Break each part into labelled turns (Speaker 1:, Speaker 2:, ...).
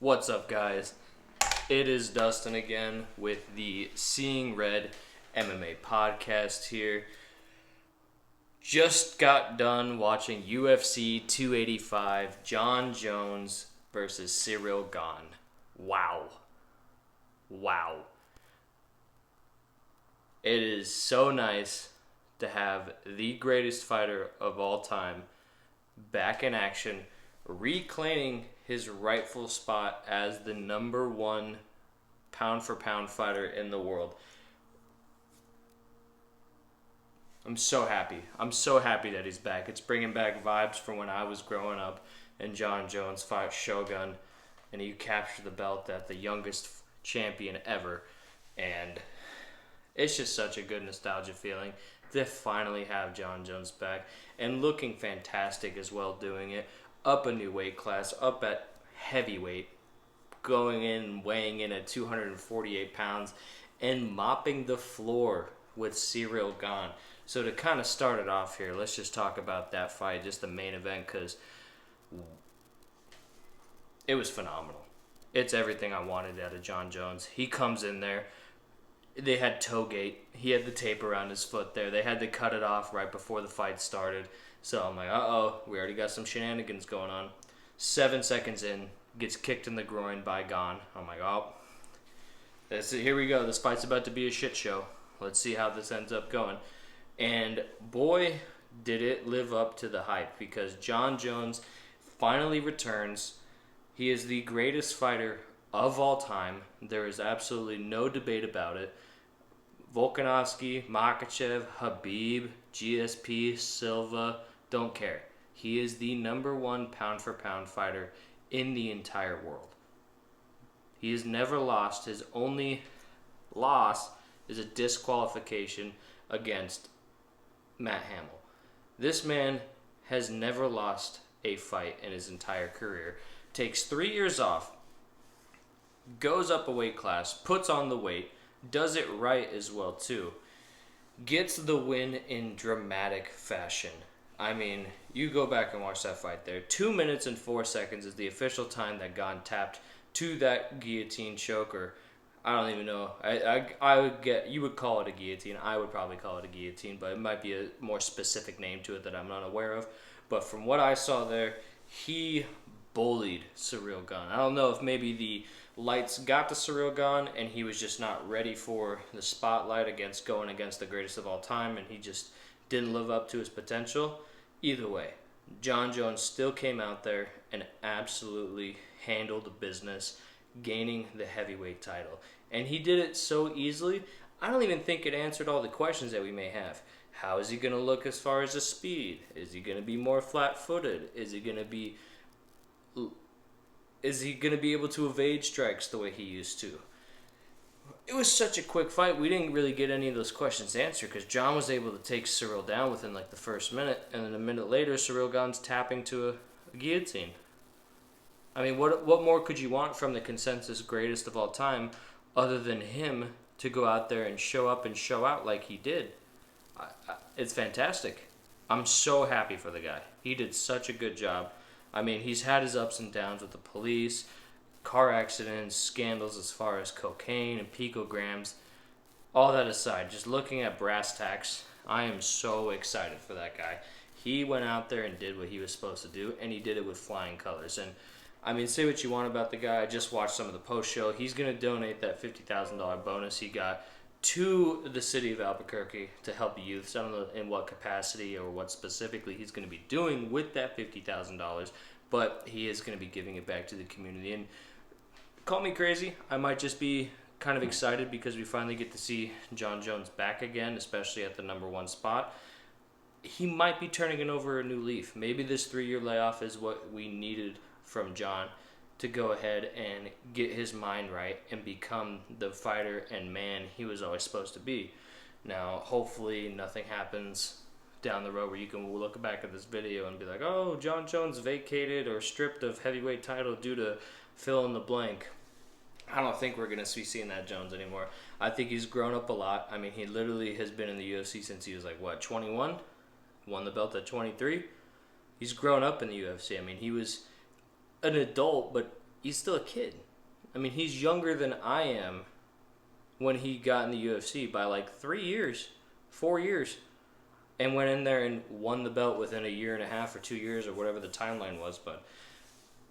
Speaker 1: What's up, guys? It is Dustin again with the Seeing Red MMA podcast here. Just got done watching UFC 285, Jon Jones versus Ciryl Gane. Wow. It is so nice to have the greatest fighter of all time back in action, reclaiming his rightful spot as the number one pound-for-pound fighter in the world. I'm so happy. I'm so happy that he's back. It's bringing back vibes from when I was growing up and Jon Jones fought Shogun, and he captured the belt at the youngest champion ever. And it's just such a good nostalgia feeling to finally have Jon Jones back and looking fantastic as well doing it. Up a new weight class, up at heavyweight, going in and weighing in at 248 pounds and mopping the floor with Ciryl Gane. So to kind of start it off here, let's just talk about that fight, just the main event, because it was phenomenal. It's everything I wanted out of Jon Jones. He comes in there. They had toe gate. He had the tape around his foot there. They had to cut it off right before the fight started. So I'm like, we already got some shenanigans going on. 7 seconds in, gets kicked in the groin by Gane. I'm like, here we go. This fight's about to be a shit show. Let's see how this ends up going. And boy, did it live up to the hype, because Jon Jones finally returns. He is the greatest fighter of all time. There is absolutely no debate about it. Volkanovski, Makhachev, Khabib, GSP, Silva, don't care. He is the number one pound-for-pound fighter in the entire world. He has never lost. His only loss is a disqualification against Matt Hamill. This man has never lost a fight in his entire career. Takes 3 years off, goes up a weight class, puts on the weight, does it right as well too. Gets the win in dramatic fashion. I mean, you go back and watch that fight there. 2 minutes and 4 seconds is the official time that Gane tapped to that guillotine choke, or I don't even know. You would call it a guillotine. I would probably call it a guillotine, but it might be a more specific name to it that I'm not aware of. But from what I saw there, he bullied Ciryl Gane. I don't know if maybe the lights got to Ciryl Gane and he was just not ready for the spotlight going against the greatest of all time, and he just didn't live up to his potential. Either way, Jon Jones still came out there and absolutely handled the business, gaining the heavyweight title. And he did it so easily, I don't even think it answered all the questions that we may have. How is he going to look as far as the speed? Is he going to be more flat-footed? Is he going to be able to evade strikes the way he used to? It was such a quick fight. We didn't really get any of those questions answered, because Jon was able to take Ciryl down within like the first minute, and then a minute later, Ciryl Gane's tapping to a guillotine. I mean, what more could you want from the consensus greatest of all time other than him to go out there and show up and show out like he did? It's fantastic. I'm so happy for the guy. He did such a good job. I mean, he's had his ups and downs with the police, car accidents, scandals as far as cocaine and picograms. All that aside, just looking at brass tacks, I am so excited for that guy. He went out there and did what he was supposed to do, and he did it with flying colors. And I mean, say what you want about the guy. I just watched some of the post-show. He's going to donate that $50,000 bonus he got to the city of Albuquerque to help youths. I don't know in what capacity or what specifically he's going to be doing with that $50,000, but he is going to be giving it back to the community. And call me crazy, I might just be kind of excited because we finally get to see Jon Jones back again, especially at the number one spot. He might be turning it over a new leaf. Maybe this 3-year layoff is what we needed from Jon to go ahead and get his mind right and become the fighter and man he was always supposed to be. Now, hopefully nothing happens down the road where you can look back at this video and be like, oh, Jon Jones vacated or stripped of heavyweight title due to fill in the blank. I don't think we're going to be seeing that Jones anymore. I think he's grown up a lot. I mean, he literally has been in the UFC since he was 21? Won the belt at 23? He's grown up in the UFC. I mean, he was an adult, but he's still a kid. I mean, he's younger than I am when he got in the UFC by like 3 years, 4 years, and went in there and won the belt within a year and a half or 2 years or whatever the timeline was. But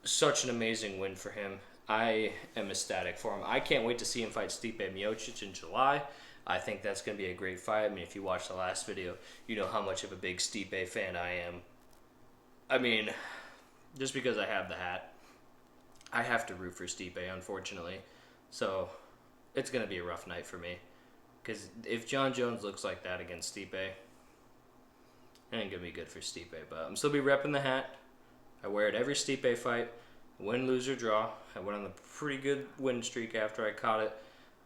Speaker 1: such an amazing win for him. I am ecstatic for him. I can't wait to see him fight Stipe Miocic in July. I think that's going to be a great fight. I mean, if you watched the last video, you know how much of a big Stipe fan I am. I mean, just because I have the hat, I have to root for Stipe, unfortunately. So, it's going to be a rough night for me. Because if Jon Jones looks like that against Stipe, it ain't going to be good for Stipe. But I'm still be repping the hat. I wear it every Stipe fight. Win, lose, or draw. I went on a pretty good win streak after I caught it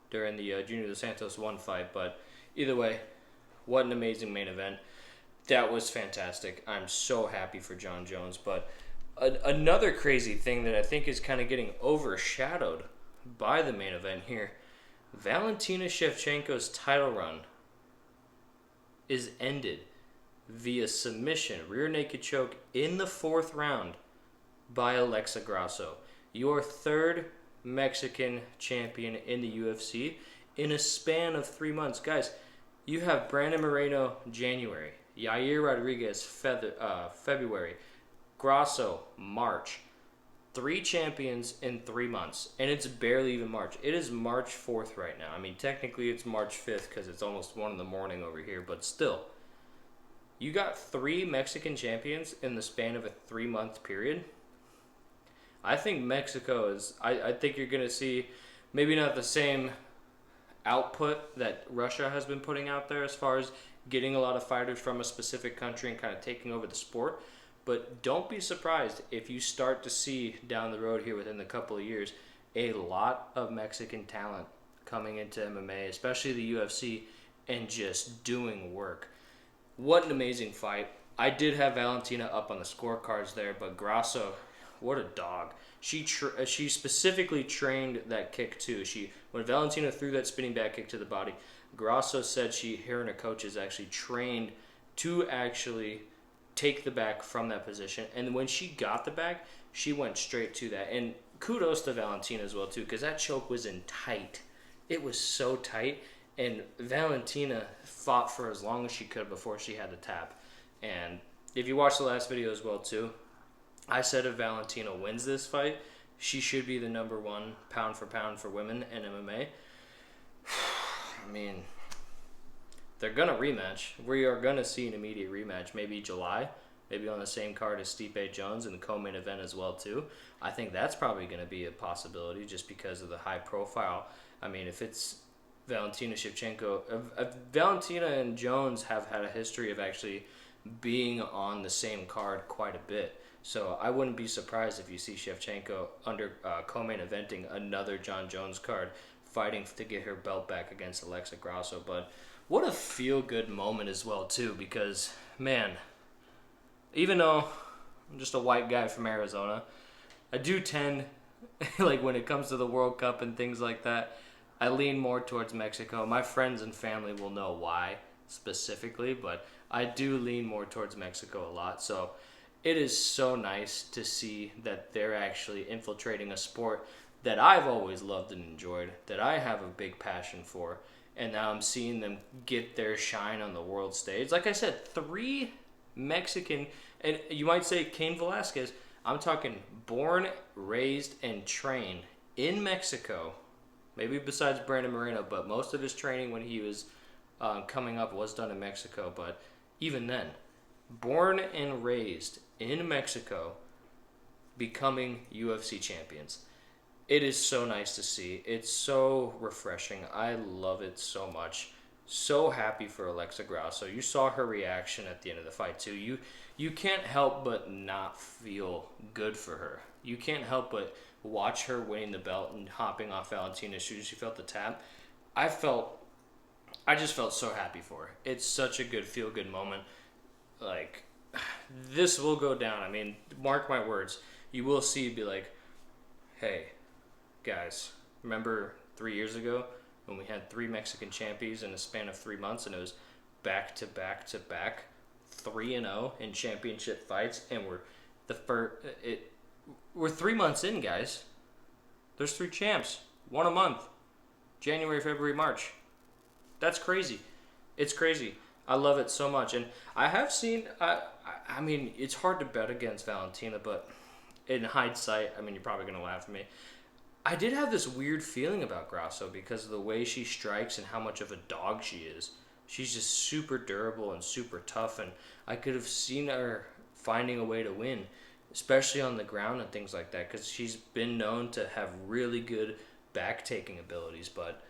Speaker 1: during the Junior Dos Santos 1 fight. But either way, what an amazing main event. That was fantastic. I'm so happy for Jon Jones. But another crazy thing that I think is kind of getting overshadowed by the main event here, Valentina Shevchenko's title run is ended via submission, rear naked choke in the 4th round by Alexa Grasso, your 3rd Mexican champion in the UFC in a span of 3 months. Guys, you have Brandon Moreno January, Yair Rodriguez February, Grasso March. 3 champions in 3 months, and it's barely even March. It is March 4th right now. I mean, technically it's March 5th because it's almost 1 in the morning over here, but still. You got 3 Mexican champions in the span of a 3-month period. I think Mexico is... I think you're going to see maybe not the same output that Russia has been putting out there as far as getting a lot of fighters from a specific country and kind of taking over the sport. But don't be surprised if you start to see down the road here within a couple of years a lot of Mexican talent coming into MMA, especially the UFC, and just doing work. What an amazing fight. I did have Valentina up on the scorecards there, but Grasso, what a dog. She specifically trained that kick too. When Valentina threw that spinning back kick to the body, Grasso said her and her coaches actually trained to actually take the back from that position. And when she got the back, she went straight to that. And kudos to Valentina as well too, because that choke was in tight. It was so tight. And Valentina fought for as long as she could before she had the tap. And if you watch the last video as well too, I said if Valentina wins this fight, she should be the number 1 pound for pound for women in MMA. I mean, they're going to rematch. We are going to see an immediate rematch, maybe July, maybe on the same card as Stipe Jones in the co-main event as well too. I think that's probably going to be a possibility just because of the high profile. I mean, if it's Valentina Shevchenko, Valentina and Jones have had a history of actually being on the same card quite a bit. So I wouldn't be surprised if you see Shevchenko under co-main eventing another Jon Jones card, fighting to get her belt back against Alexa Grasso. But what a feel-good moment as well too, because man, even though I'm just a white guy from Arizona, I do tend, like when it comes to the World Cup and things like that, I lean more towards Mexico. My friends and family will know why specifically, but I do lean more towards Mexico a lot. So it is so nice to see that they're actually infiltrating a sport that I've always loved and enjoyed, that I have a big passion for, and now I'm seeing them get their shine on the world stage. Like I said, 3 Mexican, and you might say Cain Velasquez, I'm talking born, raised, and trained in Mexico, maybe besides Brandon Moreno, but most of his training when he was coming up was done in Mexico. But even then, born and raised in Mexico, becoming UFC champions. It is so nice to see. It's so refreshing. I love it so much. So happy for Alexa Grasso. You saw her reaction at the end of the fight too. You can't help but not feel good for her. You can't help but watch her winning the belt and hopping off Valentina as soon as she felt the tap. I just felt so happy for her. It's such a good feel-good moment. Like, this will go down. I mean, mark my words. You will see, be like, hey, guys, remember 3 years ago when we had 3 Mexican champions in a span of 3 months, and it was back to back to back 3-0 in championship fights, and we're 3 months in, guys. There's 3 champs. 1 a month. January, February, March. That's crazy. It's crazy. I love it so much. And I have seen, I mean, it's hard to bet against Valentina, but in hindsight, I mean, you're probably going to laugh at me. I did have this weird feeling about Grasso because of the way she strikes and how much of a dog she is. She's just super durable and super tough, and I could have seen her finding a way to win, especially on the ground and things like that, because she's been known to have really good back-taking abilities. But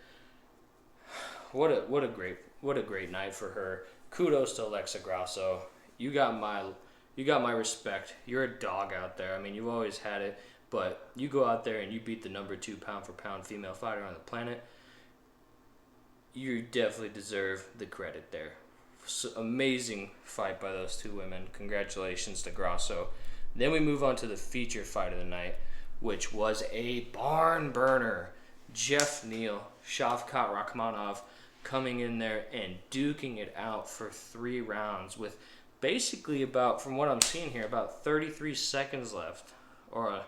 Speaker 1: what a great night for her. Kudos to Alexa Grasso. You got my respect. You're a dog out there. I mean, you've always had it, but you go out there and you beat the number 2 pound-for-pound female fighter on the planet. You definitely deserve the credit there. So, amazing fight by those 2 women. Congratulations to Grasso. Then we move on to the feature fight of the night, which was a barn burner. Jeff Neal, Shavkat Rakhmonov coming in there and duking it out for 3 rounds with basically about, from what I'm seeing here, about 33 seconds left, or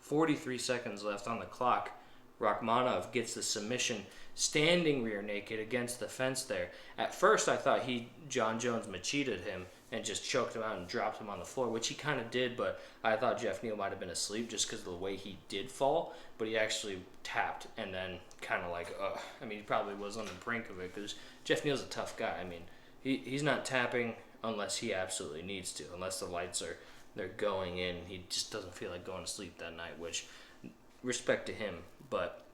Speaker 1: 43 seconds left on the clock. Rakhmonov gets the submission, standing rear naked against the fence there. At first, I thought Jon Jones macheted him and just choked him out and dropped him on the floor, which he kind of did, but I thought Jeff Neal might have been asleep just because of the way he did fall, but he actually tapped and then kind of like, I mean, he probably was on the brink of it because Jeff Neal's a tough guy. I mean, he's not tapping unless he absolutely needs to, unless the lights they're going in. He just doesn't feel like going to sleep that night, which, respect to him. But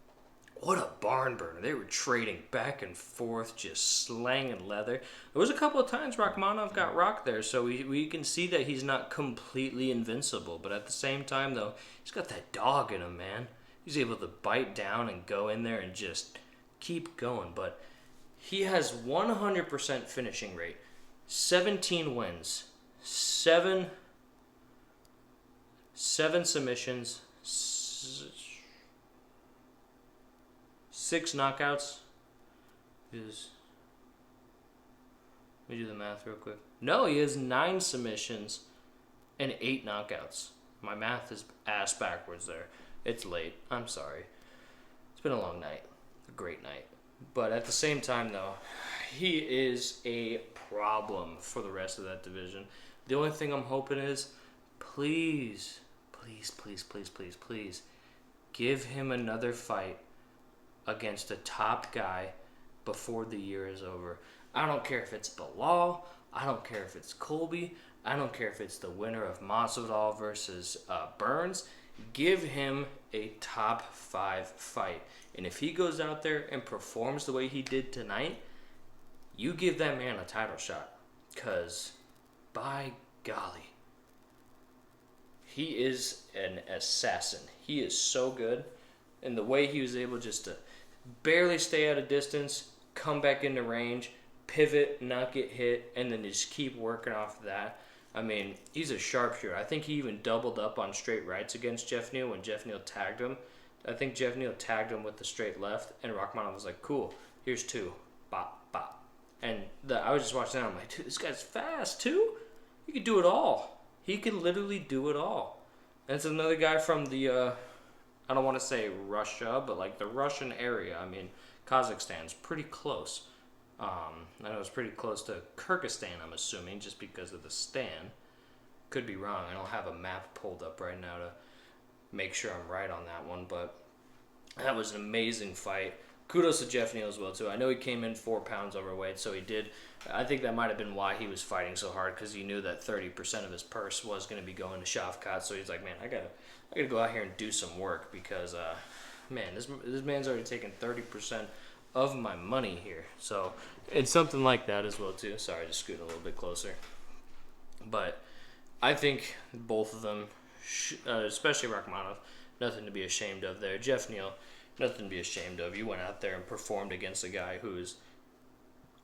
Speaker 1: what a barn burner. They were trading back and forth, just slanging leather. There was a couple of times Rakhmonov got rocked there, so we can see that he's not completely invincible. But at the same time, though, he's got that dog in him, man. He's able to bite down and go in there and just keep going. But he has 100% finishing rate, 17 wins, 7 submissions, 6 knockouts. Let me do the math real quick. No, he has 9 submissions and 8 knockouts. My math is ass backwards there. It's late. I'm sorry. It's been a long night. A great night. But at the same time, though, he is a problem for the rest of that division. The only thing I'm hoping is, please, give him another fight against a top guy before the year is over. I don't care if it's Bilal. I don't care if it's Colby. I don't care if it's the winner of Masvidal versus Burns. Give him a top 5 fight. And if he goes out there and performs the way he did tonight, you give that man a title shot. Because, by golly, he is an assassin. He is so good. And the way he was able just to barely stay at a distance, come back into range, pivot, not get hit, and then just keep working off of that. I mean, he's a sharpshooter. I think he even doubled up on straight rights against Jeff Neal when Jeff Neal tagged him. I think Jeff Neal tagged him with the straight left, and Rakhmonov was like, cool, here's 2. Bop, bop. And I was just watching that. I'm like, dude, this guy's fast, too? He could do it all. He can literally do it all. And it's another guy from the, I don't want to say Russia, but like the Russian area. I mean, Kazakhstan's pretty close. I know it's pretty close to Kyrgyzstan, I'm assuming, just because of the stan. Could be wrong. I don't have a map pulled up right now to make sure I'm right on that one, but that was an amazing fight. Kudos to Jeff Neal as well, too. I know he came in 4 pounds overweight, so he did. I think that might have been why he was fighting so hard, because he knew that 30% of his purse was going to be going to Shavkat, so he's like, man, I gotta go out here and do some work, because, man, this man's already taken 30% of my money here. So it's something like that as well, too. Sorry, just scoot a little bit closer. But I think both of them, especially Rakhmonov, nothing to be ashamed of there. Jeff Neal, nothing to be ashamed of. You went out there and performed against a guy who's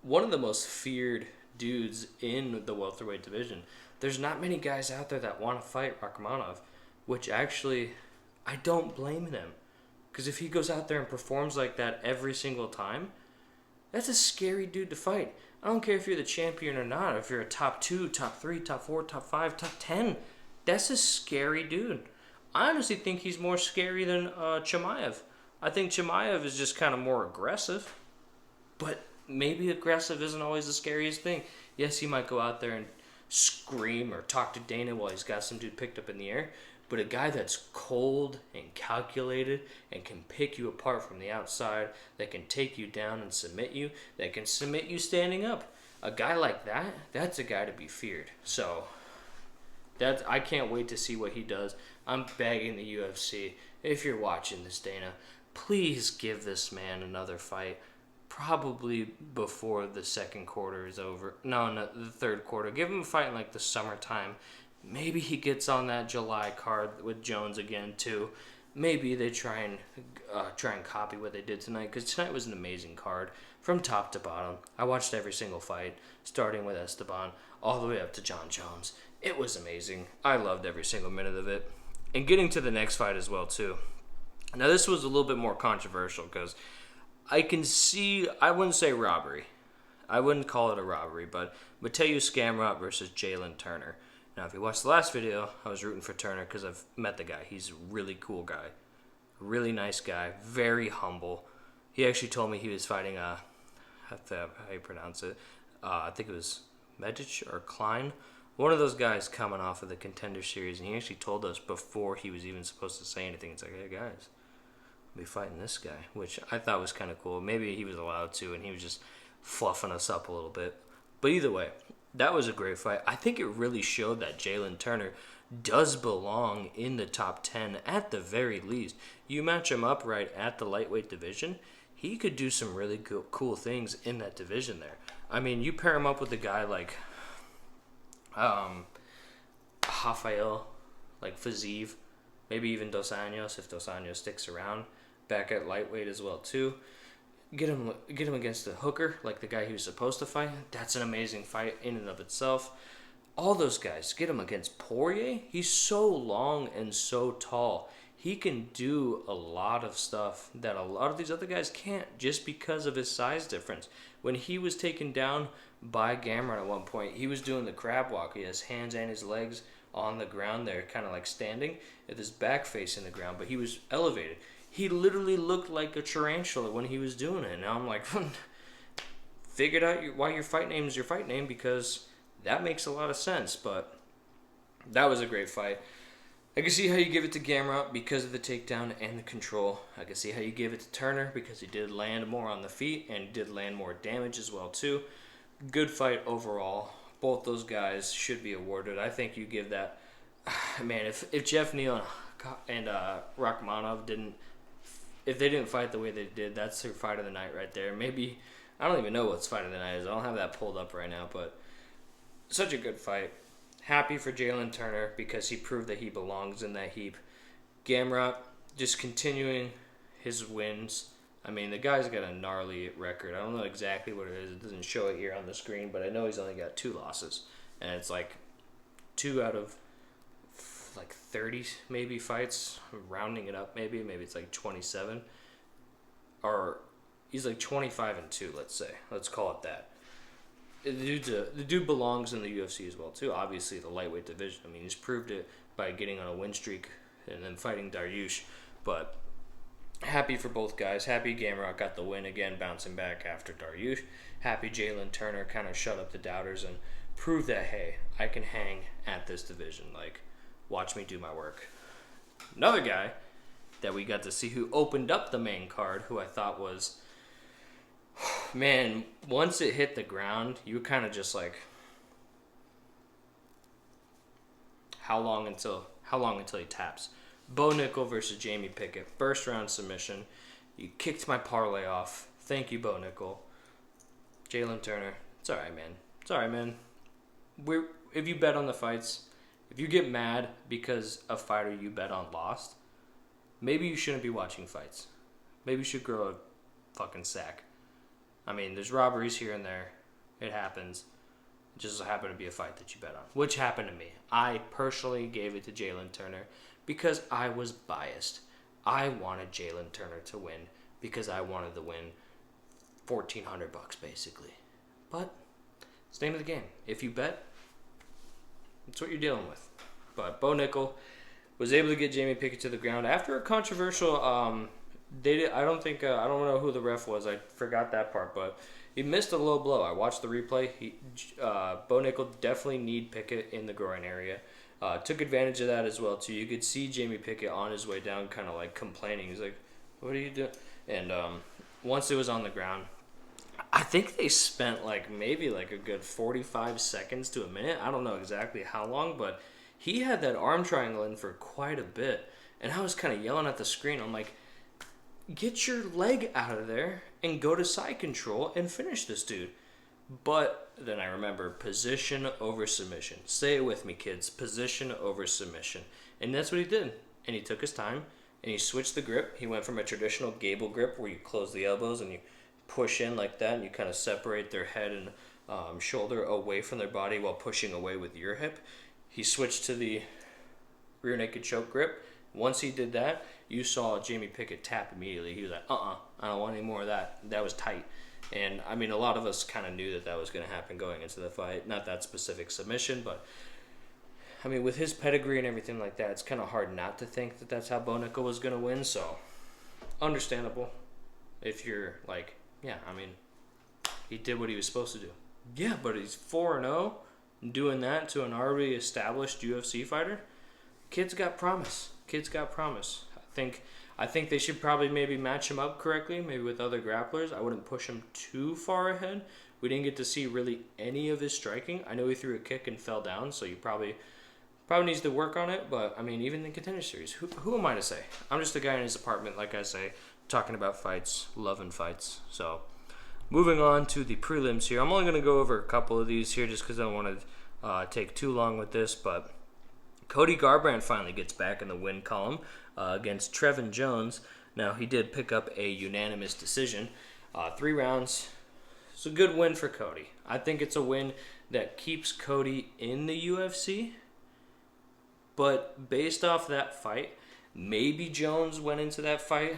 Speaker 1: one of the most feared dudes in the welterweight division. There's not many guys out there that want to fight Rakhmonov, which actually, I don't blame them. Because if he goes out there and performs like that every single time, that's a scary dude to fight. I don't care if you're the champion or not. If you're a top 2, top 3, top 4, top 5, top 10, that's a scary dude. I honestly think he's more scary than Chimaev. I think Chimaev is just kind of more aggressive, but maybe aggressive isn't always the scariest thing. Yes, he might go out there and scream or talk to Dana while he's got some dude picked up in the air, but a guy that's cold and calculated and can pick you apart from the outside, that can take you down and submit you, that can submit you standing up. A guy like that, that's a guy to be feared. So I can't wait to see what he does. I'm begging the UFC, if you're watching this, Dana, please give this man another fight. Probably before the second quarter is over. No, the third quarter. Give him a fight in like the summertime. Maybe he gets on that July card with Jones again too. Maybe they try and copy what they did tonight, because tonight was an amazing card from top to bottom. I watched every single fight, starting with Esteban all the way up to Jon Jones. It was amazing. I loved every single minute of it. And getting to the next fight as well too. Now this was a little bit more controversial because I can see, I wouldn't say robbery. I wouldn't call it a robbery, but Mateus Gamrot versus Jalen Turner. Now, if you watched the last video, I was rooting for Turner because I've met the guy. He's a really cool guy. Really nice guy. Very humble. He actually told me he was fighting, how you pronounce it? I think it was Medic or Klein. One of those guys coming off of the Contender Series, and he actually told us before he was even supposed to say anything. It's like, hey, guys, be fighting this guy, which I thought was kind of cool. Maybe he was allowed to, and he was just fluffing us up a little bit. But either way, that was a great fight. I think it really showed that Jalen Turner does belong in the top 10 at the very least. You match him up right at the lightweight division, he could do some really cool things in that division there. I mean, you pair him up with a guy like Rafael, like Fiziev, maybe even Dos Anjos if Dos Anjos sticks around, back at lightweight as well too. Get him against the hooker, like the guy he was supposed to fight. That's an amazing fight in and of itself. All those guys, get him against Poirier. He's so long and so tall. He can do a lot of stuff that a lot of these other guys can't, just because of his size difference. When he was taken down by Gamrot at one point, he was doing the crab walk. He has hands and his legs on the ground there, kind of like standing, with his back facing the ground, but he was elevated. He literally looked like a tarantula when he was doing it. Now I'm like, figured out why your fight name is your fight name, because that makes a lot of sense. But that was a great fight. I can see how you give it to Gamrot because of the takedown and the control. I can see how you give it to Turner because he did land more on the feet and did land more damage as well too. Good fight overall. Both those guys should be awarded. I think you give that. Man, if Jeff Neal and Rachmanov if they didn't fight the way they did, that's their fight of the night right there. Maybe, I don't even know what's fight of the night is. I don't have that pulled up right now, but such a good fight. Happy for Jalen Turner because he proved that he belongs in that heap. Gamrot just continuing his wins. I mean, the guy's got a gnarly record. I don't know exactly what it is. It doesn't show it here on the screen, but I know he's only got 2 losses. And it's like 2 out of like 30 maybe fights, rounding it up maybe it's like 27, or he's like 25-2, let's say, let's call it that. The dude belongs in the UFC as well too, obviously the lightweight division. I mean, he's proved it by getting on a win streak and then fighting Dariush. But happy for both guys. Happy Gamrot got the win again, bouncing back after Dariush. Happy Jalen Turner kind of shut up the doubters and proved that, hey, I can hang at this division. Like, watch me do my work. Another guy that we got to see who opened up the main card, who I thought was, man, once it hit the ground, you were kind of just like, how long until he taps? Bo Nickel versus Jamie Pickett. First round submission. You kicked my parlay off. Thank you, Bo Nickel. Jalen Turner. It's alright, man. If you bet on the fights, if you get mad because a fighter you bet on lost, maybe you shouldn't be watching fights. Maybe you should grow a fucking sack. I mean, there's robberies here and there. It happens. It just happened to be a fight that you bet on, which happened to me. I personally gave it to Jalen Turner because I was biased. I wanted Jalen Turner to win because I wanted to win $1,400 basically. But it's the name of the game. If you bet, that's what you're dealing with. But Bo Nickel, was able to get Jamie Pickett to the ground after a controversial. I don't think I don't know who the ref was. I forgot that part, but he missed a low blow. I watched the replay. Bo Nickel definitely kneed Pickett in the groin area. Took advantage of that as well too. You could see Jamie Pickett on his way down, kind of like complaining. He's like, "What are you doing?" And once it was on the ground, I think they spent maybe a good 45 seconds to a minute. I don't know exactly how long, but he had that arm triangle in for quite a bit. And I was kind of yelling at the screen. I'm like, get your leg out of there and go to side control and finish this dude. But then I remember position over submission. Say it with me, kids. Position over submission. And that's what he did. And he took his time and he switched the grip. He went from a traditional gable grip where you close the elbows and you push in like that and you kind of separate their head and shoulder away from their body while pushing away with your hip. He switched to the rear naked choke grip. Once he did that, you saw Jamie Pickett tap immediately. He was like, I don't want any more of that. That was tight. And, I mean, a lot of us kind of knew that was going to happen going into the fight. Not that specific submission, but, I mean, with his pedigree and everything like that, it's kind of hard not to think that that's how Bo Nickel was going to win. So, understandable if you're like, yeah, I mean, he did what he was supposed to do. Yeah, but he's 4-0, doing that to an already established UFC fighter. Kid's got promise. I think they should probably maybe match him up correctly, maybe with other grapplers. I wouldn't push him too far ahead. We didn't get to see really any of his striking. I know he threw a kick and fell down, so you probably needs to work on it. But, I mean, even in Contender Series, who am I to say? I'm just a guy in his apartment, like I say, talking about fights, loving fights. So, moving on to the prelims here. I'm only going to go over a couple of these here just because I don't want to take too long with this, but Cody Garbrandt finally gets back in the win column against Jon Jones. Now, he did pick up a unanimous decision. 3 rounds. It's a good win for Cody. I think it's a win that keeps Cody in the UFC. But based off that fight, maybe Jones went into that fight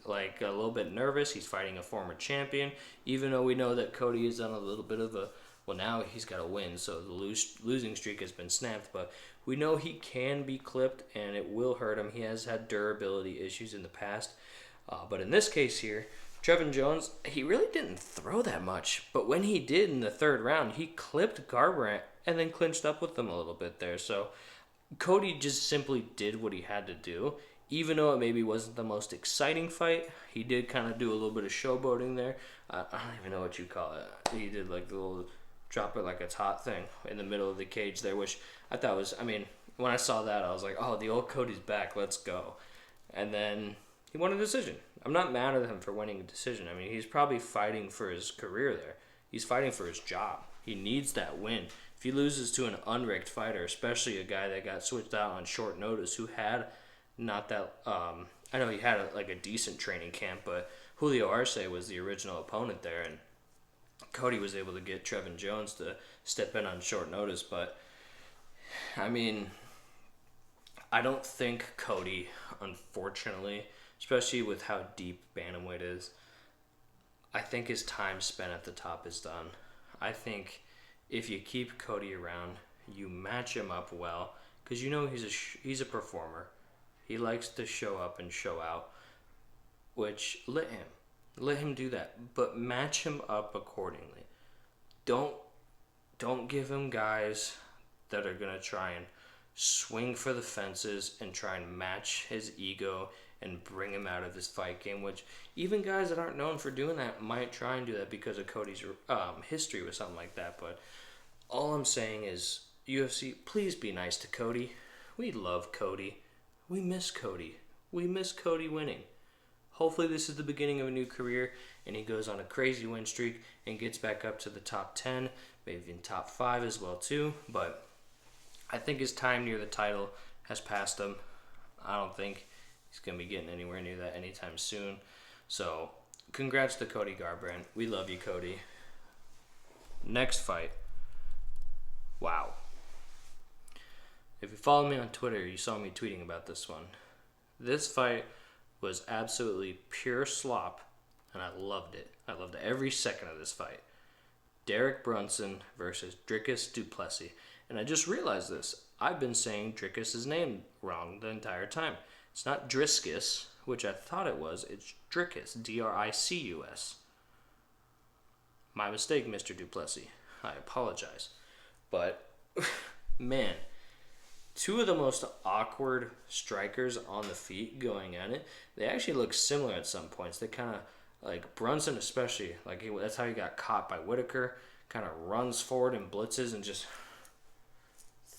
Speaker 1: like a little bit nervous. He's fighting a former champion. Even though we know that Cody is on a little bit of a... Well, now he's got to win, so the losing streak has been snapped. But we know he can be clipped, and it will hurt him. He has had durability issues in the past. But in this case here, Jon Jones, he really didn't throw that much. But when he did in the 3rd round, he clipped Garbrandt and then clinched up with him a little bit there. So Cody just simply did what he had to do. Even though it maybe wasn't the most exciting fight, he did kind of do a little bit of showboating there. I don't even know what you call it. He did like the little drop it like it's hot thing in the middle of the cage there, which I thought was, I mean, when I saw that, I was like, oh, the old Cody's back, let's go. And then he won a decision. I'm not mad at him for winning a decision. I mean, he's probably fighting for his career there. He's fighting for his job. He needs that win. If he loses to an unranked fighter, especially a guy that got switched out on short notice, who had not that, I know he had a decent training camp, but Julio Arce was the original opponent there, and Cody was able to get Jon Jones to step in on short notice. But, I mean, I don't think Cody, unfortunately, especially with how deep bantamweight is, I think his time spent at the top is done. I think if you keep Cody around, you match him up well, because you know he's a performer. He likes to show up and show out, which let him do that, but match him up accordingly. Don't give him guys that are gonna try and swing for the fences and try and match his ego and bring him out of his fight game, which even guys that aren't known for doing that might try and do that because of Cody's history with something like that. But all I'm saying is, UFC, please be nice to Cody. We love Cody. We miss Cody. We miss Cody winning. Hopefully this is the beginning of a new career and he goes on a crazy win streak and gets back up to the top 10, maybe even top 5 as well too. But I think his time near the title has passed him. I don't think he's going to be getting anywhere near that anytime soon. So congrats to Cody Garbrandt. We love you, Cody. Next fight. Wow. If you follow me on Twitter, you saw me tweeting about this one. This fight was absolutely pure slop, and I loved it. I loved every second of this fight. Derek Brunson versus Dricus du Plessis. And I just realized this. I've been saying Dricus' name wrong the entire time. It's not Driscus, which I thought it was. It's Dricus, Dricus. My mistake, Mr. Duplessis. I apologize. But, man, two of the most awkward strikers on the feet going at it, they actually look similar at some points. They kind of, like Brunson especially, that's how he got caught by Whitaker, kind of runs forward and blitzes and just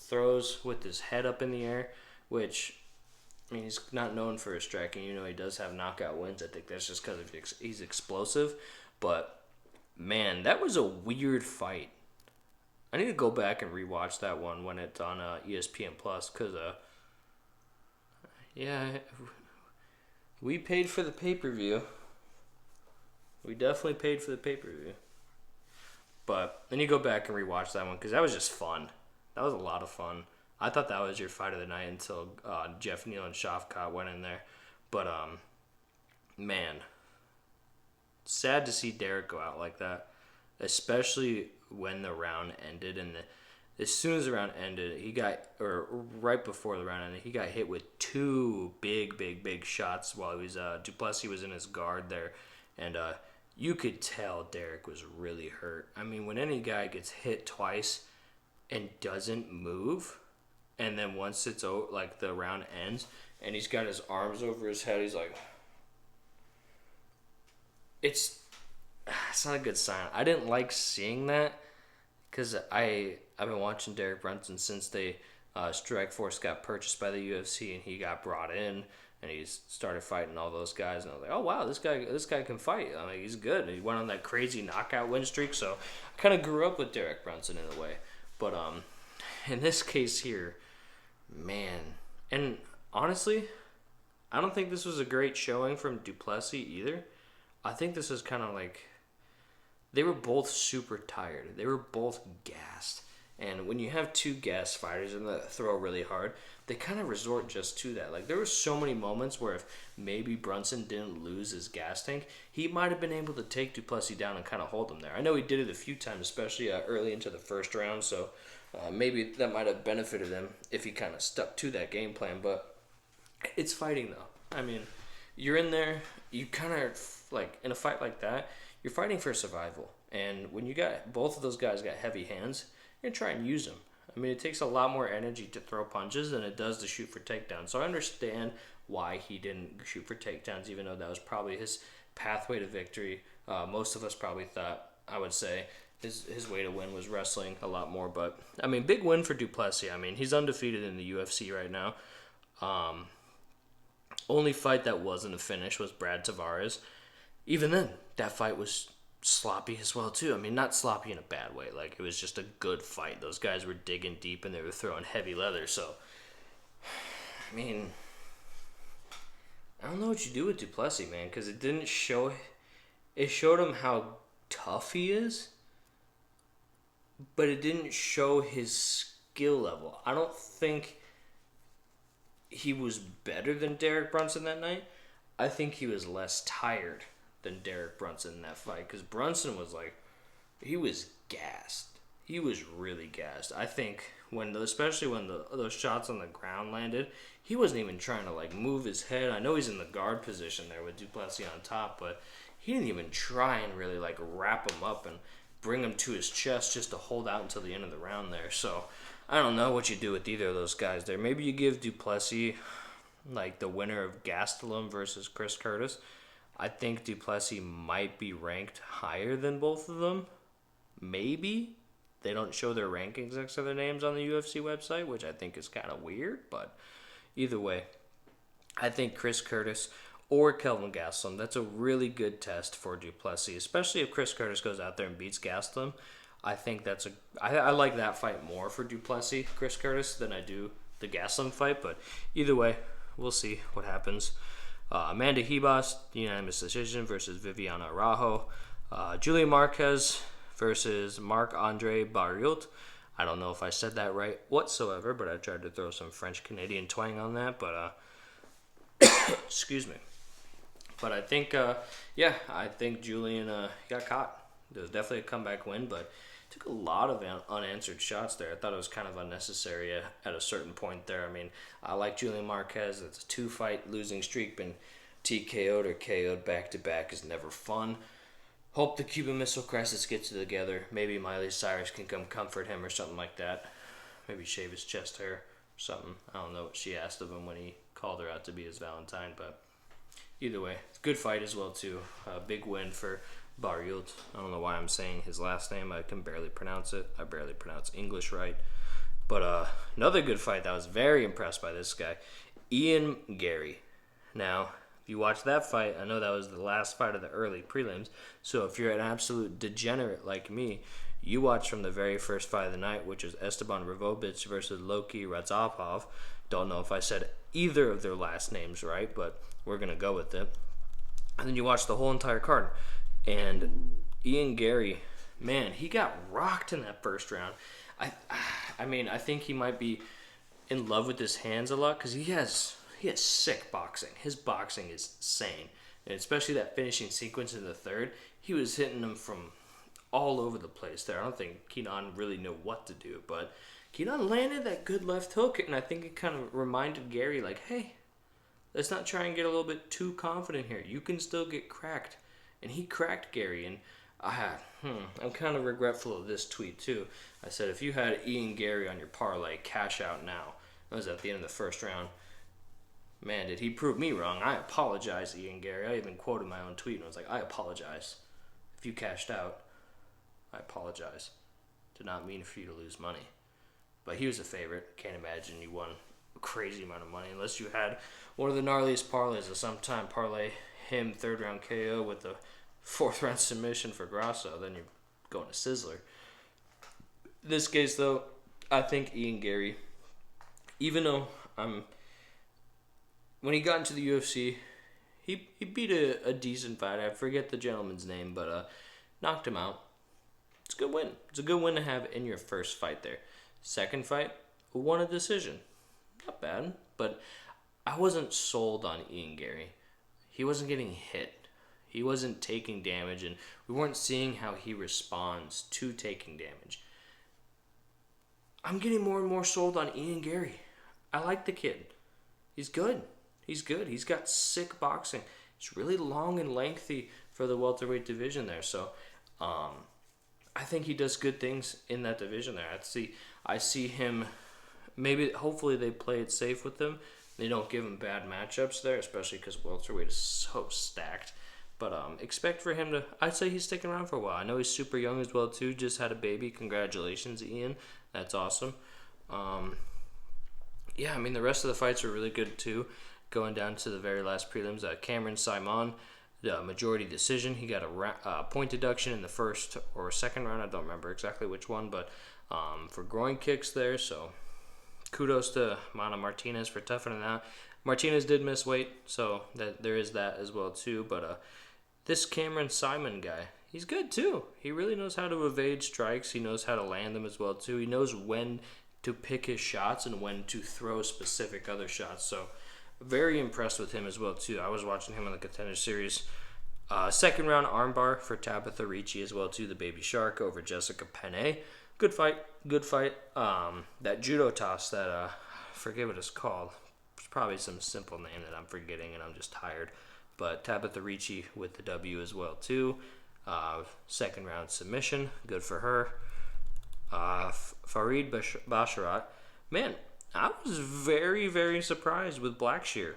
Speaker 1: throws with his head up in the air, which, I mean, he's not known for his striking. You know, he does have knockout wins. I think that's just because he's explosive. But, man, that was a weird fight. I need to go back and rewatch that one when it's on ESPN Plus, because, yeah, we paid for the pay-per-view. We definitely paid for the pay-per-view. But then you go back and rewatch that one, because that was just fun. That was a lot of fun. I thought that was your fight of the night until Jeff Neal and Shevchenko went in there. But, man, sad to see Derek go out like that, especially when the round ended. And as soon as the round ended, right before the round ended, he got hit with two big shots while Duplessis was in his guard there. And you could tell Derek was really hurt. I mean, when any guy gets hit twice and doesn't move, and then once it's like the round ends and he's got his arms over his head, he's like, it's not a good sign. I didn't like seeing that, because I've been watching Derek Brunson since Strikeforce got purchased by the UFC and he got brought in and he started fighting all those guys, and I was like, oh wow, this guy can fight. I mean, he's good. He went on that crazy knockout win streak, so I kind of grew up with Derek Brunson in a way. But in this case here, man, and honestly, I don't think this was a great showing from Duplessis either. I think this is kind of like, they were both super tired. They were both gassed. And when you have two gassed fighters and that throw really hard, they kind of resort just to that. Like, there were so many moments where if maybe Brunson didn't lose his gas tank, he might have been able to take Duplessis down and kind of hold him there. I know he did it a few times, especially early into the first round, so maybe that might have benefited him if he kind of stuck to that game plan. But it's fighting, though. I mean, you're in there, you kind of, like, in a fight like that, you're fighting for survival. And when you got both of those guys got heavy hands, you're going to try and use them. I mean, it takes a lot more energy to throw punches than it does to shoot for takedowns. So I understand why he didn't shoot for takedowns, even though that was probably his pathway to victory. Most of us probably thought, I would say, his way to win was wrestling a lot more. But, I mean, big win for Duplessis. I mean, he's undefeated in the UFC right now. Only fight that wasn't a finish was Brad Tavares. Even then, that fight was sloppy as well, too. I mean, not sloppy in a bad way. Like, it was just a good fight. Those guys were digging deep and they were throwing heavy leather. So, I mean, I don't know what you do with Duplessis, man, because it didn't show. It showed him how tough he is, but it didn't show his skill level. I don't think he was better than Derek Brunson that night. I think he was less tired than Derek Brunson in that fight, because Brunson was like, he was gassed. He was really gassed. I think especially when those shots on the ground landed, he wasn't even trying to like move his head. I know he's in the guard position there with Duplessis on top, but he didn't even try and really like wrap him up and bring him to his chest just to hold out until the end of the round there. So I don't know what you do with either of those guys there. Maybe you give Duplessis like the winner of Gastelum versus Chris Curtis. I think Duplessis might be ranked higher than both of them. Maybe. They don't show their rankings next to their names on the UFC website, which I think is kind of weird. But either way, I think Chris Curtis or Kelvin Gastelum, that's a really good test for Duplessis, especially if Chris Curtis goes out there and beats Gastelum. I think I like that fight more for Duplessis, Chris Curtis, than I do the Gastelum fight. But either way, we'll see what happens. Amanda Ribas, unanimous decision versus Viviana Araujo. Julia Marquez versus Marc-Andre Barriot. I don't know if I said that right whatsoever, but I tried to throw some French-Canadian twang on that. But, excuse me. But I think, I think Julian got caught. It was definitely a comeback win, but took a lot of unanswered shots there. I thought it was kind of unnecessary at a certain point there. I mean, I like Julian Marquez. It's a 2-fight losing streak. Been TKO'd or KO'd back-to-back is never fun. Hope the Cuban Missile Crisis gets it together. Maybe Miley Cyrus can come comfort him or something like that. Maybe shave his chest hair or something. I don't know what she asked of him when he called her out to be his Valentine, but either way, good fight as well too. Big win for Barrios. I don't know why I'm saying his last name. I can barely pronounce it. I barely pronounce English right. But another good fight that I was very impressed by this guy, Ian Gary. Now, if you watch that fight, I know that was the last fight of the early prelims. So if you're an absolute degenerate like me, you watch from the very first fight of the night, which is Esteban Rivovic versus Loki Radzapov. Don't know if I said either of their last names right, but we're going to go with it. And then you watch the whole entire card. And Ian Gary, man, he got rocked in that first round. I mean, I think he might be in love with his hands a lot because he has sick boxing. His boxing is insane. And especially that finishing sequence in the third, he was hitting them from all over the place there. I don't think Kenan really knew what to do, but Kenan landed that good left hook, and I think it kind of reminded Gary, like, hey, let's not try and get a little bit too confident here. You can still get cracked. And he cracked Gary, and I'm kind of regretful of this tweet, too. I said, if you had Ian Gary on your parlay, cash out now. That was at the end of the first round. Man, did he prove me wrong. I apologize, Ian Gary. I even quoted my own tweet, and I was like, I apologize. If you cashed out, I apologize. Did not mean for you to lose money. But he was a favorite. Can't imagine you won a crazy amount of money unless you had one of the gnarliest parlays of some time. Parlay him third round KO with the fourth round submission for Grasso. Then you're going to Sizzler. In this case, though, I think Ian Gary, even though when he got into the UFC, he beat a decent fight. I forget the gentleman's name, but knocked him out. It's a good win. It's a good win to have in your first fight there. Second fight, won a decision. Not bad, but I wasn't sold on Ian Gary. He wasn't getting hit. He wasn't taking damage, and we weren't seeing how he responds to taking damage. I'm getting more and more sold on Ian Gary. I like the kid. He's good. He's good. He's got sick boxing. It's really long and lengthy for the welterweight division there. So, I think he does good things in that division there. I see him. Maybe, hopefully, they play it safe with him. They don't give him bad matchups there, especially because welterweight is so stacked. But expect for him to. I'd say he's sticking around for a while. I know he's super young as well too. Just had a baby. Congratulations, Ian. That's awesome. Yeah, I mean the rest of the fights were really good too. Going down to the very last prelims, Cameron Simon, the majority decision. He got a point deduction in the first or second round. I don't remember exactly which one, but for groin kicks there. So kudos to Mana Martinez for toughing it out. Martinez did miss weight, so there is that as well too. But this Cameron Simon guy, he's good too. He really knows how to evade strikes. He knows how to land them as well too. He knows when to pick his shots and when to throw specific other shots. So very impressed with him as well too. I was watching him on the Contender Series. Second round armbar for Tabitha Ricci as well too. The Baby Shark over Jessica Penne. Good fight. That judo toss that I forget what it's called. It's probably some simple name that I'm forgetting and I'm just tired. But Tabitha Ricci with the W as well too. Second round submission. Good for her. Farid Basharat. Man, I was very, very surprised with Blackshear.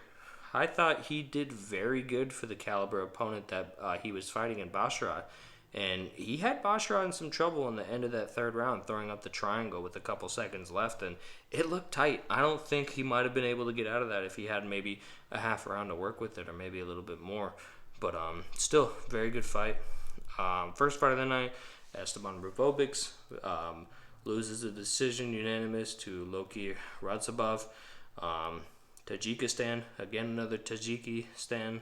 Speaker 1: I thought he did very good for the caliber opponent that he was fighting in Basharat. And he had Basharat in some trouble in the end of that third round, throwing up the triangle with a couple seconds left. And it looked tight. I don't think he might have been able to get out of that if he had maybe a half round to work with it or maybe a little bit more. But still, very good fight. First fight of the night, Esteban Rubovic loses the decision unanimous to Loki Radzhabov. Tajikistan, again another Tajikistanian.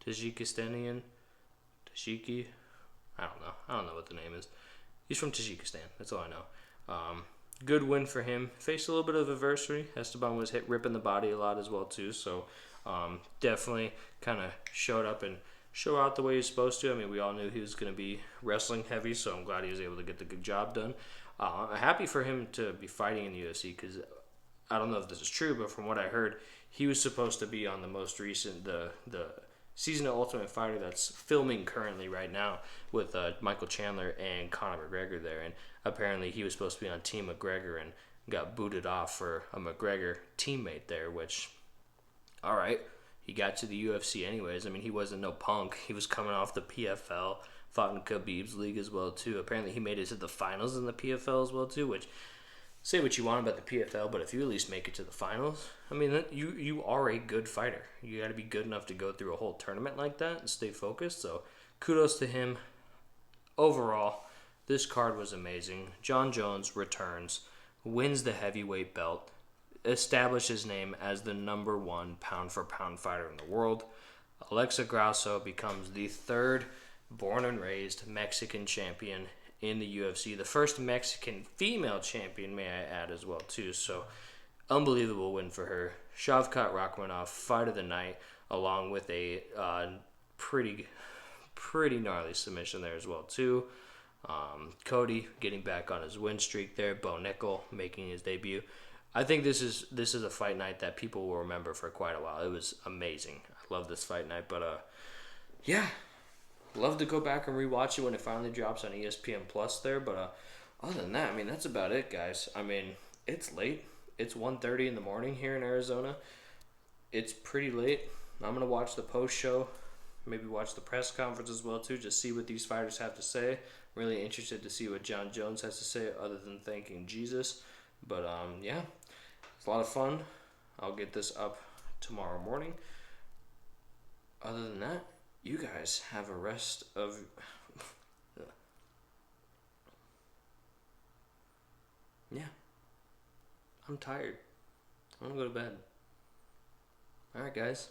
Speaker 1: Tajiki? I don't know what the name is. He's from Tajikistan. That's all I know. Good win for him. Faced a little bit of adversity. Esteban was ripping the body a lot as well too. So definitely kind of showed up and show out the way he's supposed to. I mean, we all knew he was going to be wrestling heavy, so I'm glad he was able to get the good job done. I'm happy for him to be fighting in the UFC because I don't know if this is true, but from what I heard, he was supposed to be on the most recent, the season of Ultimate Fighter that's filming currently right now with Michael Chandler and Conor McGregor there. And apparently he was supposed to be on Team McGregor and got booted off for a McGregor teammate there, which, all right, he got to the UFC anyways. I mean, he wasn't no punk. He was coming off the PFL, fought in Khabib's league as well, too. Apparently he made it to the finals in the PFL as well, too, which, say what you want about the PFL, but if you at least make it to the finals, I mean, you are a good fighter. You got to be good enough to go through a whole tournament like that and stay focused. So kudos to him. Overall, this card was amazing. Jon Jones returns, wins the heavyweight belt, established his name as the number one pound-for-pound fighter in the world. Alexa Grasso becomes the third born and raised Mexican champion in the UFC. The first Mexican female champion, may I add, as well, too. So, unbelievable win for her. Shavkat Rakhmonov, fight of the night, along with a pretty gnarly submission there as well, too. Cody getting back on his win streak there. Bo Nickel making his debut. I think this is a fight night that people will remember for quite a while. It was amazing. I love this fight night, but yeah. Love to go back and rewatch it when it finally drops on ESPN Plus there, but other than that, I mean, that's about it, guys. I mean, it's late. It's 1:30 in the morning here in Arizona. It's pretty late. I'm going to watch the post-show, maybe watch the press conference as well, too, just see what these fighters have to say. Really interested to see what Jon Jones has to say other than thanking Jesus. But, yeah, it's a lot of fun. I'll get this up tomorrow morning. Other than that, you guys have a rest of... Yeah. I'm tired. I want to go to bed. Alright, guys.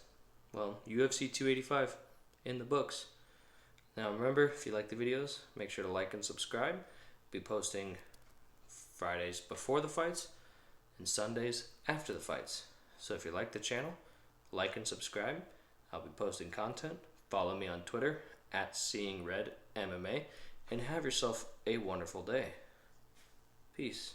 Speaker 1: Well, UFC 285 in the books. Now, remember, if you like the videos, make sure to like and subscribe. Be posting Fridays before the fights and Sundays after the fights. So if you like the channel, like and subscribe. I'll be posting content. Follow me on Twitter at Seeing Red MMA, and have yourself a wonderful day. Peace.